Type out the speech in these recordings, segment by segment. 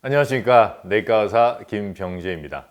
안녕하십니까. 내과 의사 김병재입니다.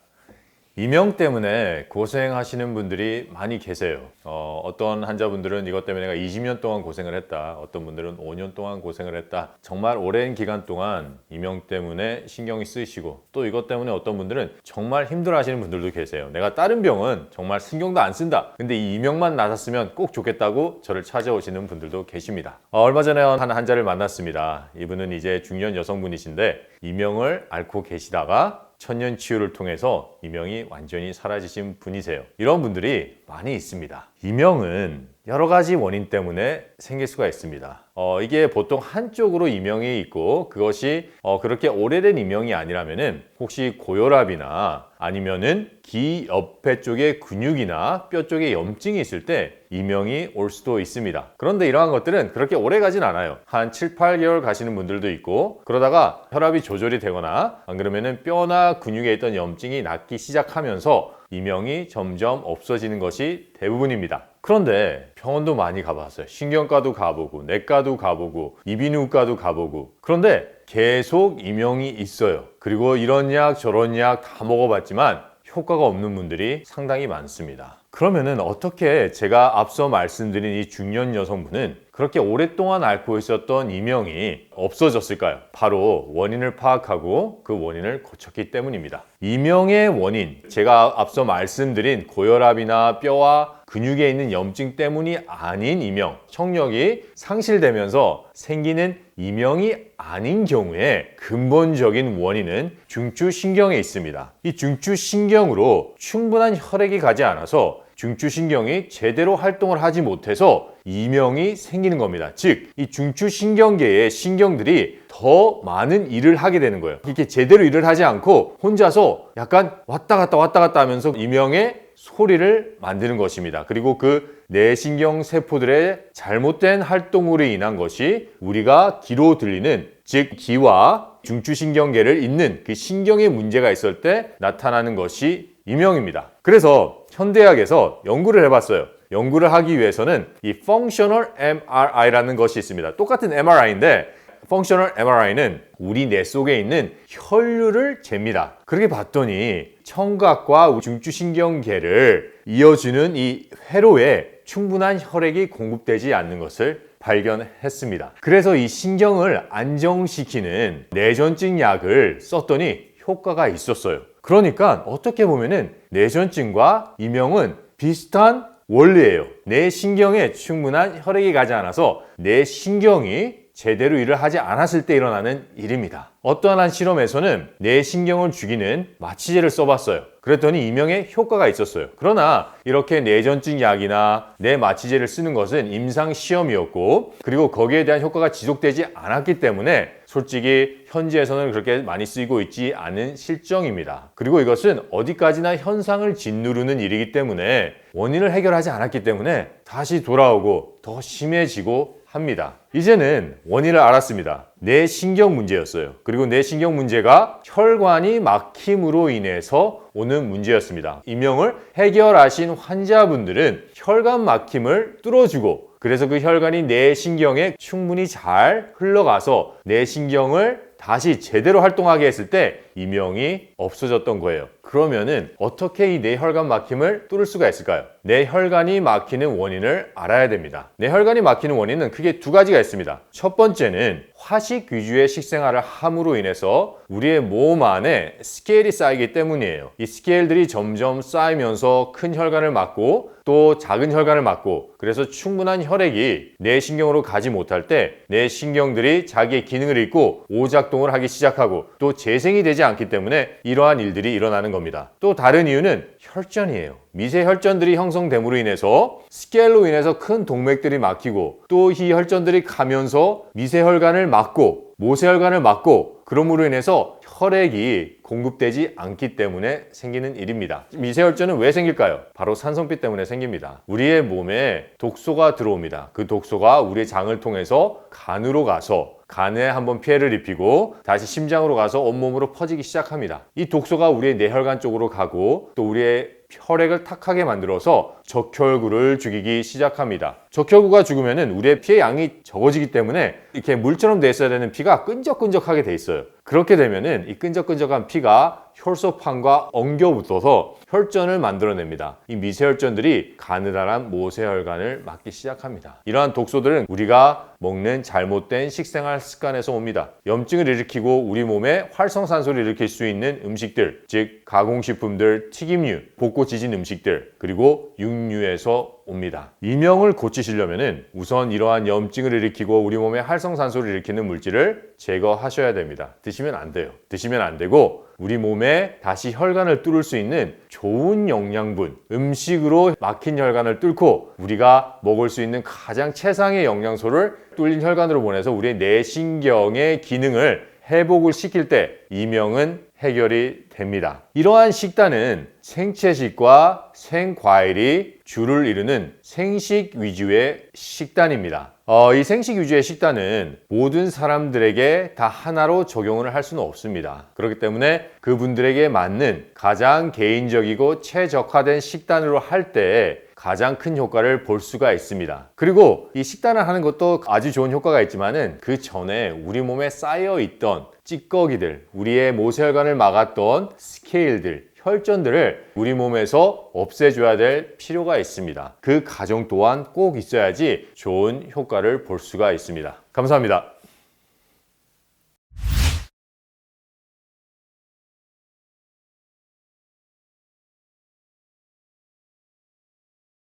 이명 때문에 고생하시는 분들이 많이 계세요. 어떤 환자분들은 이것 때문에 내가 20년 동안 고생을 했다. 어떤 분들은 5년 동안 고생을 했다. 정말 오랜 기간 동안 이명 때문에 신경이 쓰이시고, 또 이것 때문에 어떤 분들은 정말 힘들어 하시는 분들도 계세요. 내가 다른 병은 정말 신경도 안 쓴다. 근데 이 이명만 나았으면 꼭 좋겠다고 저를 찾아오시는 분들도 계십니다. 얼마 전에 한 환자를 만났습니다. 이분은 이제 중년 여성분이신데 이명을 앓고 계시다가 천년 치유를 통해서 이명이 완전히 사라지신 분이세요. 이런 분들이 많이 있습니다. 이명은 여러 가지 원인 때문에 생길 수가 있습니다. 이게 보통 한쪽으로 이명이 있고, 그것이 그렇게 오래된 이명이 아니라면은 혹시 고혈압이나 아니면은 귀 옆에 쪽에 근육이나 뼈 쪽에 염증이 있을 때 이명이 올 수도 있습니다. 그런데 이러한 것들은 그렇게 오래 가진 않아요. 한 7, 8개월 가시는 분들도 있고, 그러다가 혈압이 조절이 되거나 안 그러면은 뼈나 근육에 있던 염증이 낫기 시작하면서 이명이 점점 없어지는 것이 대부분입니다. 그런데 병원도 많이 가봤어요. 신경과도 가보고 내과도 가보고 이비인후과도 가보고, 그런데 계속 이명이 있어요. 그리고 이런 약 저런 약 다 먹어봤지만 효과가 없는 분들이 상당히 많습니다. 그러면은 어떻게 제가 앞서 말씀드린 이 중년 여성분은 그렇게 오랫동안 앓고 있었던 이명이 없어졌을까요? 바로 원인을 파악하고 그 원인을 고쳤기 때문입니다. 이명의 원인, 제가 앞서 말씀드린 고혈압이나 뼈와 근육에 있는 염증 때문이 아닌 이명, 청력이 상실되면서 생기는 이명이 아닌 경우에 근본적인 원인은 중추신경에 있습니다. 이 중추신경으로 충분한 혈액이 가지 않아서 중추신경이 제대로 활동을 하지 못해서 이명이 생기는 겁니다. 즉, 이 중추신경계의 신경들이 더 많은 일을 하게 되는 거예요. 이렇게 제대로 일을 하지 않고 혼자서 약간 왔다 갔다 하면서 이명의 소리를 만드는 것입니다. 그리고 그 뇌신경 세포들의 잘못된 활동으로 인한 것이 우리가 귀로 들리는, 즉 귀와 중추신경계를 잇는 그 신경에 문제가 있을 때 나타나는 것이 이명입니다. 그래서 현대의학에서 연구를 해봤어요. 연구를 하기 위해서는 이 Functional MRI라는 것이 있습니다. 똑같은 MRI인데 Functional MRI는 우리 뇌 속에 있는 혈류를 잽니다. 그렇게 봤더니 청각과 중추신경계를 이어주는 이 회로에 충분한 혈액이 공급되지 않는 것을 발견했습니다. 그래서 이 신경을 안정시키는 뇌전증 약을 썼더니 효과가 있었어요. 그러니까 어떻게 보면은 뇌전증과 이명은 비슷한 원리예요. 내 신경에 충분한 혈액이 가지 않아서 내 신경이 제대로 일을 하지 않았을 때 일어나는 일입니다. 어떠한 한 실험에서는 내 신경을 죽이는 마취제를 써봤어요. 그랬더니 이명에 효과가 있었어요. 그러나 이렇게 뇌전증 약이나 뇌 마취제를 쓰는 것은 임상 시험이었고, 그리고 거기에 대한 효과가 지속되지 않았기 때문에 솔직히 현지에서는 그렇게 많이 쓰이고 있지 않은 실정입니다. 그리고 이것은 어디까지나 현상을 짓누르는 일이기 때문에 원인을 해결하지 않았기 때문에 다시 돌아오고 더 심해지고 합니다. 이제는 원인을 알았습니다. 뇌신경 문제였어요. 그리고 뇌신경 문제가 혈관이 막힘으로 인해서 오는 문제였습니다. 이명을 해결하신 환자분들은 혈관 막힘을 뚫어주고, 그래서 그 혈관이 뇌신경에 충분히 잘 흘러가서 뇌신경을 다시 제대로 활동하게 했을 때 이명이 없어졌던 거예요. 그러면은 어떻게 이 뇌혈관 막힘을 뚫을 수가 있을까요? 뇌혈관이 막히는 원인을 알아야 됩니다. 뇌혈관이 막히는 원인은 크게 두 가지가 있습니다. 첫 번째는 화식 위주의 식생활을 함으로 인해서 우리의 몸 안에 스케일이 쌓이기 때문이에요. 이 스케일들이 점점 쌓이면서 큰 혈관을 막고 또 작은 혈관을 막고, 그래서 충분한 혈액이 뇌신경으로 가지 못할 때 뇌신경들이 자기의 기능을 잃고 오작동을 하기 시작하고 또 재생이 되지 않기 때문에 이러한 일들이 일어나는 겁니다. 또 다른 이유는 혈전이에요. 미세 혈전들이 형성됨으로 인해서 스케일로 인해서 큰 동맥들이 막히고, 또 이 혈전들이 가면서 미세 혈관을 막고 모세 혈관을 막고, 그러므로 인해서 혈액이 공급되지 않기 때문에 생기는 일입니다. 미세혈전은 왜 생길까요? 바로 산성비 때문에 생깁니다. 우리의 몸에 독소가 들어옵니다. 그 독소가 우리의 장을 통해서 간으로 가서 간에 한번 피해를 입히고 다시 심장으로 가서 온몸으로 퍼지기 시작합니다. 이 독소가 우리의 뇌혈관 쪽으로 가고 또 우리의 혈액을 탁하게 만들어서 적혈구를 죽이기 시작합니다. 적혈구가 죽으면은 우리의 피의 양이 적어지기 때문에 이렇게 물처럼 돼 있어야 되는 피가 끈적끈적하게 돼 있어요. 그렇게 되면은 이 끈적끈적한 피가 혈소판과 엉겨 붙어서 혈전을 만들어냅니다. 이 미세혈전들이 가느다란 모세혈관을 막기 시작합니다. 이러한 독소들은 우리가 먹는 잘못된 식생활 습관에서 옵니다. 염증을 일으키고 우리 몸에 활성산소를 일으킬 수 있는 음식들, 즉 가공식품들, 튀김류, 볶고 지진 음식들, 그리고 육류에서 옵니다. 이명을 고치시려면 우선 이러한 염증을 일으키고 우리 몸에 활성산소를 일으키는 물질을 제거하셔야 됩니다. 드시면 안 돼요. 드시면 안 되고 우리 몸에 다시 혈관을 뚫을 수 있는 좋은 영양분, 음식으로 막힌 혈관을 뚫고 우리가 먹을 수 있는 가장 최상의 영양소를 뚫린 혈관으로 보내서 우리의 내신경의 기능을 회복을 시킬 때 이명은 해결이 됩니다. 이러한 식단은 생채식과 생과일이 주를 이루는 생식 위주의 식단입니다. 이 생식 위주의 식단은 모든 사람들에게 다 하나로 적용을 할 수는 없습니다. 그렇기 때문에 그분들에게 맞는 가장 개인적이고 최적화된 식단으로 할 때 가장 큰 효과를 볼 수가 있습니다. 그리고 이 식단을 하는 것도 아주 좋은 효과가 있지만은 그 전에 우리 몸에 쌓여 있던 찌꺼기들, 우리의 모세혈관을 막았던 스케일들, 혈전들을 우리 몸에서 없애줘야 될 필요가 있습니다. 그 과정 또한 꼭 있어야지 좋은 효과를 볼 수가 있습니다. 감사합니다.